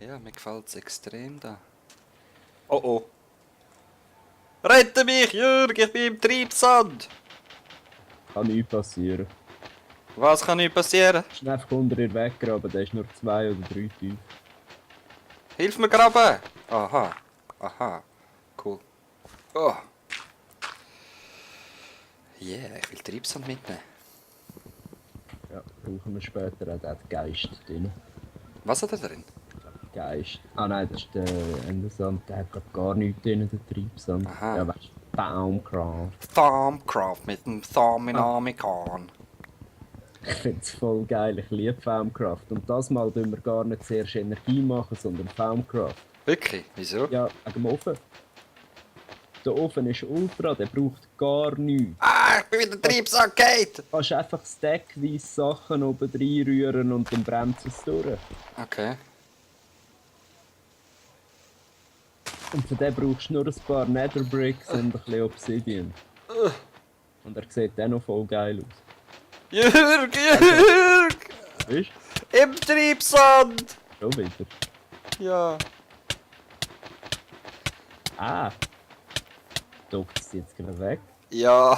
Ja, mir gefällt es extrem da. Oh oh. Rette mich, Jürg, ich bin im Treibsand. Kann nichts passieren. Was kann nicht passieren? Ist einfach unter ihr weggraben, der ist nur 2 oder 3 tief. Hilf mir graben. Aha. Aha. Cool. Oh. Yeah, ich will Treibsand mitnehmen. Ja, brauchen wir später auch den Geist drin. Was hat er drin? Geist. Ah nein, das ist der Endersand, der hat grad gar nichts drin, der Treibsand. Aha. Ja, weißt du, Baumcraft. Thumbcraft mit dem Thumb in Ah. Amikan. Ich find's voll geil, ich liebe Faumcraft. Und das Mal tun wir gar nicht zuerst Energie machen, sondern Faumcraft. Wirklich? Wieso? Ja, wegen dem Ofen. Der Ofen ist ultra, der braucht gar nichts. Ah, ich bin wieder Treibsand geht. Du kannst einfach stackweise Sachen oben reinrühren und dann bremst es durch. Okay. Und für den brauchst du nur ein paar Netherbricks und ein bisschen Obsidian. Und er sieht dann noch voll geil aus. Jürg, Jürg! Weißt Im Treibsand! du? Schon wieder. Ja. Ah! Dockt es jetzt gerade weg. Ja.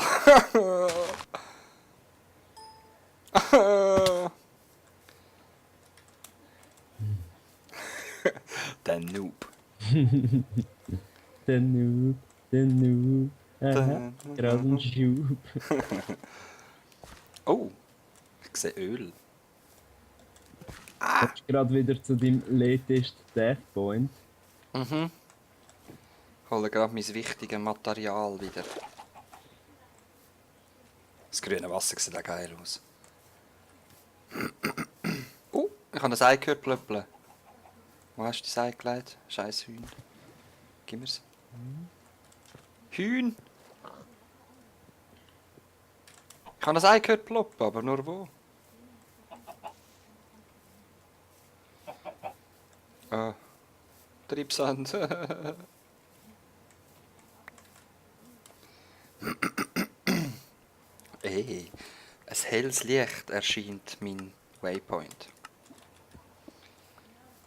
Der Noob. Der Noob, der Noob. Aha, gerade ein Schub. Oh, ich sehe Öl. Kommst du gerade wieder zu deinem latest Death Point? Mhm. Ich hole gerade mein wichtiges Material wieder. Das grüne Wasser sieht auch geil aus. Ich habe ein Ei gehört plöppeln. Wo hast du das Ei gelegt? Scheiß Hühn. Gib mir's. Hühn! Ich habe das Ei gehört ploppen, aber nur wo? Ah. Treibsand. Ey, ein helles Licht erscheint mein Waypoint.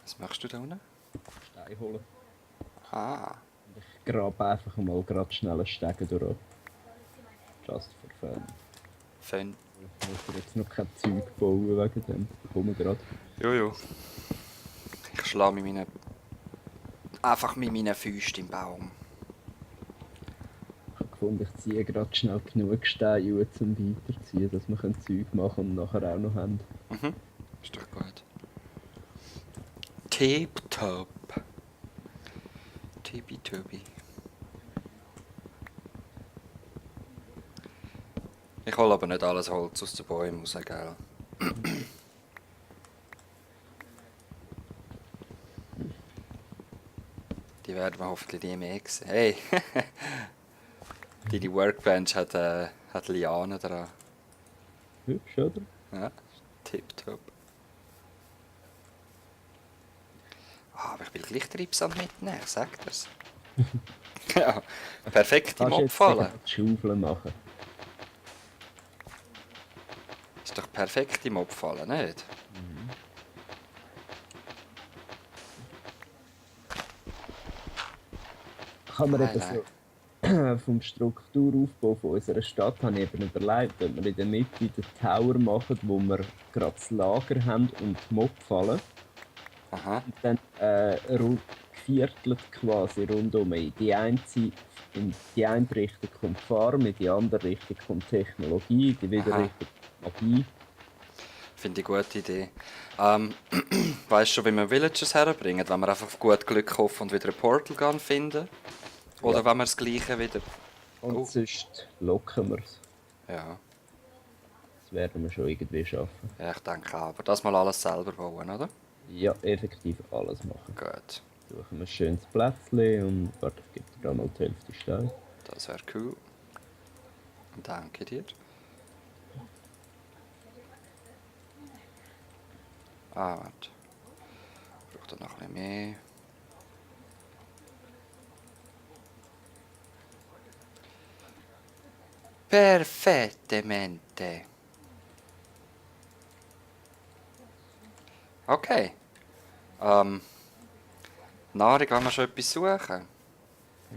Was machst du da unten? Stein holen. Ah, Ich grabe einfach mal gerade schnell einen Stegen durch. Just for fun. Fun. Ich muss jetzt noch kein Zeug bauen wegen dem. Ich komme gerade. Jojo. Ich schlage einfach mit meinen Füßen im Baum. Ich habe gefunden, ich ziehe gerade schnell genug Steine raus, um weiterzuziehen, dass wir Zeug machen und nachher auch noch haben. Mhm. Ist doch gut. Tip-top. Tibi-tobi. Ich hole aber nicht alles Holz aus den Bäumen raus, gell? Die werden wir hoffentlich nie mehr sehen. Hey! Die Workbench hat Lianen dran. Hübsch, oder? Ja, tipptopp. Ah, aber ich will gleich Treibsand mitnehmen, ich sag dir's. Ja, perfekt im Kannst jetzt Abfallen. gerade die Schaufel machen. Ist doch perfekt im Abfallen, nicht? Kann man eben Nein, so vom Strukturaufbau von unserer Stadt habe ich eben überlegt, ob wir in der Mitte den Tower machen, wo wir gerade das Lager haben und die Mob fallen. Aha. Und dann geviertelt quasi rundum. In die eine Richtung kommt Farm, in die andere Richtung kommt Technologie, in die wieder Aha. Richtung Magie. Finde ich eine gute Idee. Weißt du schon, wie wir Villagers herbringen? Wenn wir einfach auf gut Glück hoffen und wieder ein Portal Gun finden? Oder Ja. wenn wir das Gleiche wieder... Und Oh. sonst locken wir es. Ja. Das werden wir schon irgendwie schaffen. Ja, ich denke auch. Aber das mal alles selber bauen, oder? Ja, effektiv alles machen. Gut. Suchen wir ein schönes Plätzchen und warte, ich gebe dir da mal die Hälfte Stein. Das wäre cool. Danke dir. Ah, warte. Ich brauche da noch ein bisschen mehr. Perfettamente. Okay. Nahrung, wenn wir schon etwas suchen.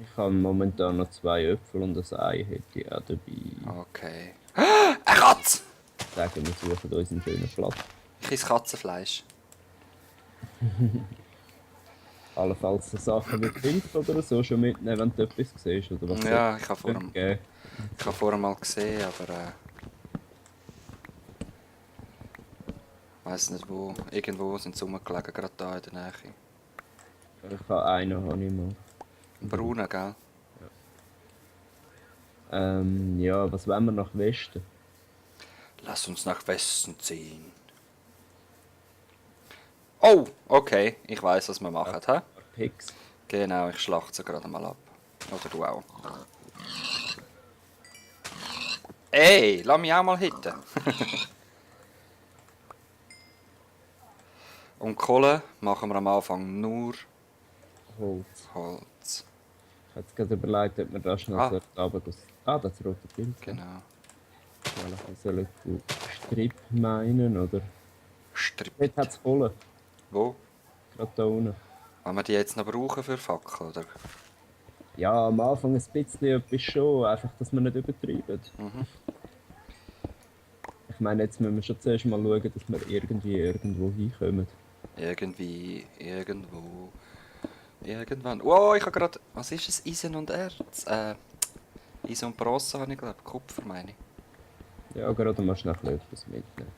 Ich habe momentan noch 2 Äpfel und ein Ei hätte ich auch dabei. Okay. Eine Katze! Sagen, wir suchen uns einen schönen Platz. Ich esse Katzenfleisch. Allenfalls so Sachen wie Pilz oder so schon mitnehmen, wenn du etwas siehst. Oder was Ja, ich habe geben. vorher mal gesehen, aber weiß nicht wo. Irgendwo sind sie rumgelegen, gerade da in der Nähe. Ich habe einen, habe ich mal. Ein brauner, gell? Ja, was wollen wir nach Westen? Lass uns nach Westen ziehen. Oh, okay. Ich weiß, was wir machen, hä? Pix. Genau, ich schlachte sie gerade mal ab. Oder du auch. Ey, lass mich auch mal hitten. Und Kohle machen wir am Anfang nur Holz. Holz. Ich habe jetzt gerade überlegt, ob wir da schnell Ah. so runtergehen. Ah, das rote Bild. Genau. Weil ich soll Strip meinen, oder? Strip. Dort hat es Kohle. Wo? Gerade da unten. Wollen wir die jetzt noch brauchen für Fackel, oder? Ja, am Anfang ein bisschen etwas schon, einfach, dass wir nicht übertreiben. Mhm. Ich meine, jetzt müssen wir schon zuerst mal schauen, dass wir irgendwie irgendwo hinkommen. Irgendwie, irgendwo, irgendwann. Wow, ich habe gerade... Was ist es? Eisen und Erz? Eisen und Bronze habe ich glaube. Kupfer meine ich. Ja, gerade mal schnell etwas mitnehmen.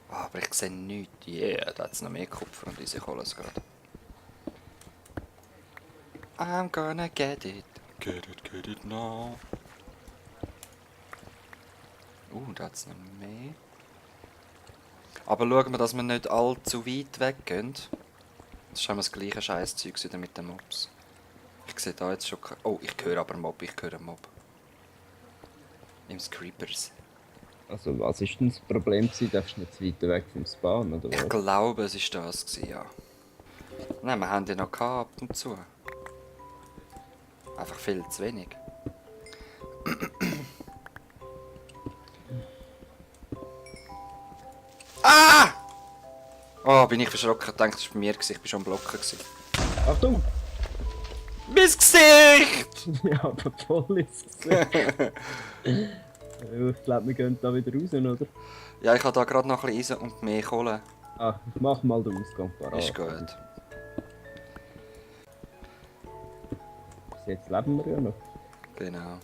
Ah, aber ich sehe nichts. Yeah, da hat es noch mehr Kupfer und ich alles gerade. I'm gonna get it. Get it now. Da hat es noch mehr. Aber schauen wir, dass wir nicht allzu weit weggehen. Sonst haben wir das gleiche Scheißzeug wieder mit den Mobs. Ich sehe da jetzt schon... Oh, ich höre aber Mob, ich höre Mob. Im Creepers. Also, was ist denn das Problem gewesen? Darfst du nicht zu weit weg vom Spawn, oder Ich was? glaube, es war das, gewesen, ja. Nein, wir haben die noch gehabt, ab und zu. Einfach viel zu wenig. Ah! Oh, bin ich verschrocken. Ich dachte, das war bei mir. Ich war schon am Blocken. Achtung! Mein Gesicht! Ja, aber voll ist es. Ich glaube, wir gehen da wieder raus, oder? Ja, ich habe da gerade noch ein bisschen Eisen und mehr Kohle. Ah, ich mach mal den Ausgang parat. Ist gut. Bis jetzt leben wir ja noch. Genau.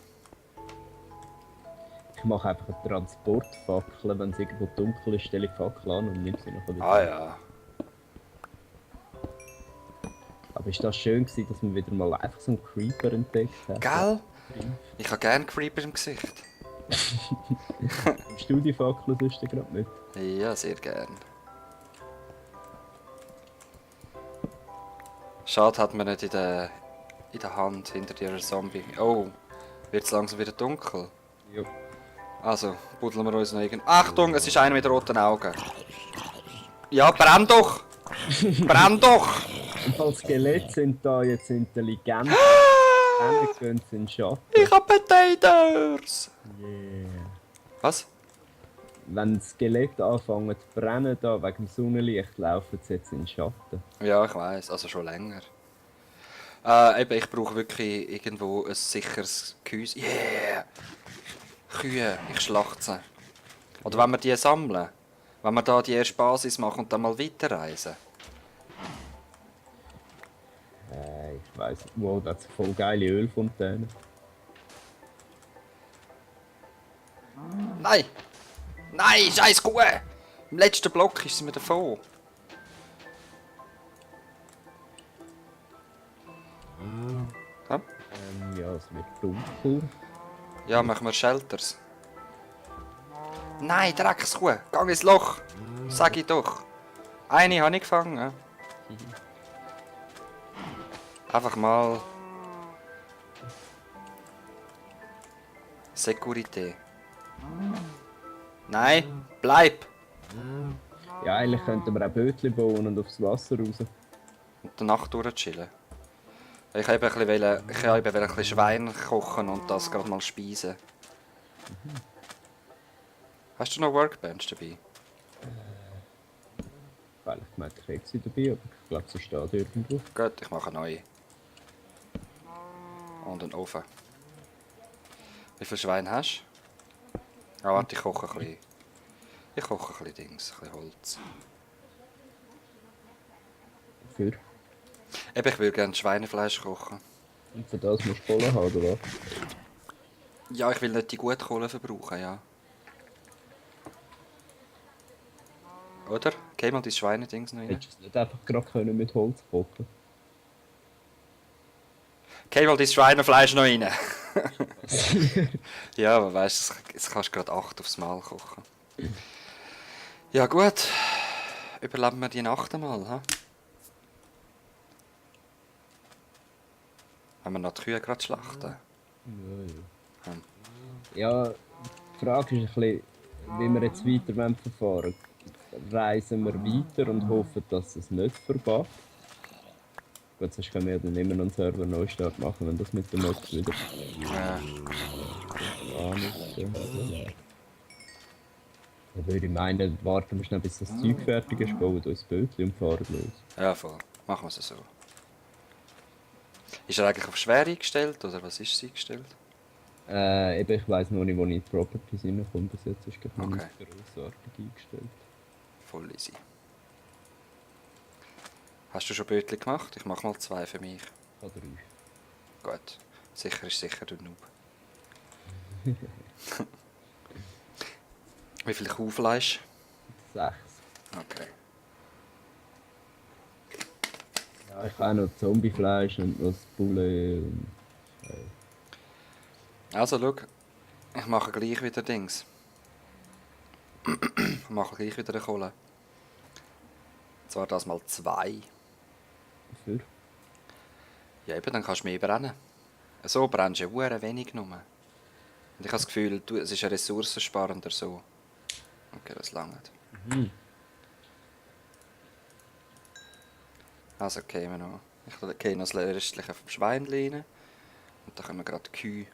Ich mache einfach eine Transportfackel, wenn es irgendwo dunkel ist, stelle ich die Fackel an und nehme sie noch wieder. Ah ja. Aber ist das schön gewesen, dass wir wieder mal einfach so einen Creeper entdeckt haben? Gell? Ich habe gerne Creeper im Gesicht. Im Studiofackel ist der gerade nicht. Ja, sehr gern. Schade hat man nicht in der Hand hinter dir ein Zombie. Oh, wird es langsam wieder dunkel? Ja. Also, buddeln wir uns noch irgend... Achtung, es ist einer mit roten Augen. Ja, brenn doch! Brenn doch! Und als Skelette sind da jetzt intelligent. Dann gehen sie in den Schatten. Ich hab Potatoes! Yeah. Was? Wenn Skelette anfangen zu brennen, da wegen dem Sonnenlicht, laufen sie jetzt in den Schatten. Ja, ich weiß, also schon länger. Eben, ich brauche wirklich irgendwo ein sicheres Gehäuse. Yeah! Kühe, ich schlachte sie. Oder wenn wir die sammeln. Wenn wir da die erste Basis machen und dann mal weiterreisen. Ich weiss, wow, das ist voll geile Ölfontäne. Nein! Nein, scheiß Kuh! Im letzten Block ist sie mir davon. Ja? Ja, es wird dunkel. Ja, machen wir Shelters. Nein, Dreckskuh, geh ins Loch! Sag ich doch. Eine habe ich gefangen. Einfach mal... Security. Nein, bleib! Ja, eigentlich könnten wir auch Bötchen bauen und aufs Wasser raus. Und die Nacht durchchillen. Ich wollte ein bisschen Schwein kochen und das gerade mal speisen. Hast du noch Workbench dabei? Weil gemeint, ich hätte sie dabei, aber ich glaube, sie steht irgendwo. Gut, ich mache eine neue. Und einen Ofen. Wie viel Schwein hast du? Ah, warte, ich koche ein bisschen. Ich koche ein bisschen Dings, ein bisschen Holz. Für. Eben, ich würde gerne Schweinefleisch kochen. Und für das musst du Kohle haben, oder was? Ja, ich will nicht die gute Kohle verbrauchen, ja. Oder? Geh mal dein Schweinedings noch rein. Hättest du es nicht einfach gerade können mit Holz kochen? Geh mal dein Schweinefleisch noch rein. Ja, aber weißt du, jetzt kannst du gerade 8 aufs Mal kochen. Ja gut, überleben wir die Nacht einmal, ha? Wenn wir noch die Kühe gerade schlachten. Ja, die Frage ist ein bisschen, wie wir jetzt weiter verfahren wollen. Reisen wir weiter und hoffen, dass es nicht verpackt. Gut, sonst können wir ja dann immer noch einen Server-Neustart machen, wenn das mit den Mods wieder ist. Dann würde ich meinen, warten wir schnell, bis das Zeug fertig ist, bauen uns das Bötchen und fahren los. Ja, voll. Machen wir es so. Ist er eigentlich auf schwer eingestellt, oder was ist sie eingestellt? Eben, ich weiss noch nicht, wo ich in die Properties reinkomme. Bis jetzt ist es noch Okay. nicht grossartig eingestellt. Voll easy. Hast du schon Bötchen gemacht? Ich mache mal 2 für mich. Ich habe 3. Gut. Sicher ist sicher der Noob. Wie viel Kuhfleisch? 6. Okay. Ja, ich habe auch noch Zombiefleisch und noch das Poulet und... Also, schau. Ich mache gleich wieder Dings. Ich mache gleich wieder eine Kohle. Und zwar das mal 2. Für? Ja, eben, dann kannst du mehr brennen. So brennst du ja verdammt wenig nur. Und ich habe das Gefühl, es ist ja ressourcensparender so. Okay, das langt. Also gehen wir noch. Ich gehe noch das restliche vom Schweinchen rein. Und dann können wir gerade Kühe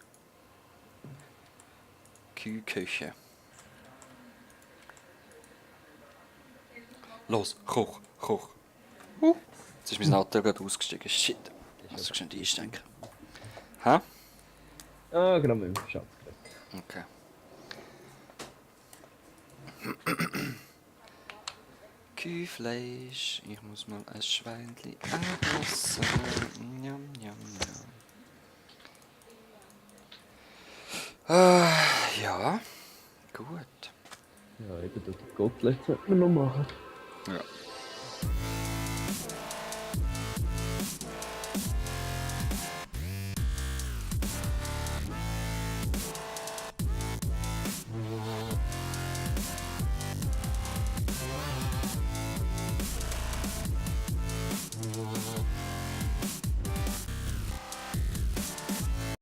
köchen. Los, koch, koch. Jetzt ist mein Nattel gerade ausgestiegen. Shit. Muss ich schon einstecken. Hä? Ah, gerade mit dem Schatz. Okay. Kühfleisch. Ich muss mal ein Schweinchen anpassen. Njam, njam, njam. Ja. Gut. Ja, eben, die Koteletts sollte man noch machen. Ja.